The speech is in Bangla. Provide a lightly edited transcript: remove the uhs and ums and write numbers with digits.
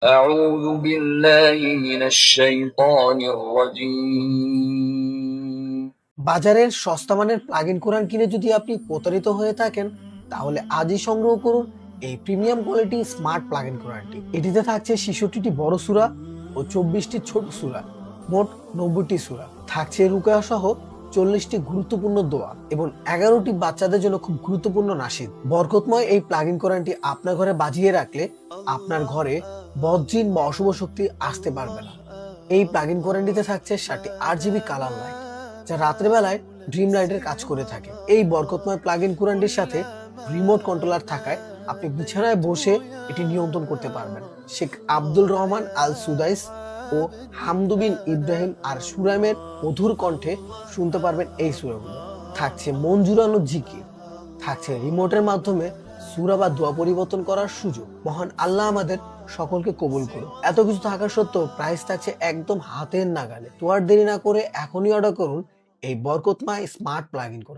أعوذ بالله من الشيطان الرجيم বাজারের সস্তা মানের প্লাগ-ইন কোরআন কিনে যদি আপনি প্রতারিত হয়ে থাকেন, তাহলে আজই সংগ্রহ করুন এই প্রিমিয়াম কোয়ালিটি স্মার্ট প্লাগ-ইন কোরআনটি। এটিতে থাকছে 66টি বড় সূরা ও 24টি ছোট সূরা, মোট 90টি সূরা। থাকছে রুকায়া সহ 40টি গুরুত্বপূর্ণ দোয়া এবং 11টি বাচ্চাদের জন্য খুব গুরুত্বপূর্ণ নাশিদ। বরকতময় এই প্লাগ-ইন কোরআনটি আপনার ঘরে বাজিয়ে রাখলে আপনার ঘরে বদজিন বা অশুভ শক্তি আসতে পারবে না। এই প্লাগ-ইন কোরআনটিতে থাকছে 7টি 8GB কালার লাইট, যা রাতের বেলায় ড্রিম লাইটের কাজ করে থাকে। এই বরকতময় প্লাগ-ইন কোরআনটির সাথে রিমোট কন্ট্রোলার থাকায় আপনি বিছানায় বসে এটি নিয়ন্ত্রণ করতে পারবেন। শেখ আব্দুল রহমান আল সুদাইস ও হামদু বিন ইব্রাহিম আর সুরাইমের মধুর কণ্ঠে শুনতে পারবেন এই সূরাগুলো। থাকছে মন জুড়ানো জিকির, থাকছে রিমোটের মাধ্যমে সূরা বা দোয়া পরিবর্তন করার সুযোগ। মহান আল্লাহ আমাদের সকলকে কবুল করুন। এত কিছু থাকা সত্ত্বেও প্রাইস থাকছে একদম হাতের নাগালে। তো আর দেরি না করে এখনই অর্ডার করুন এই বরকতময় স্মার্ট প্লাগ-ইন কোরআন।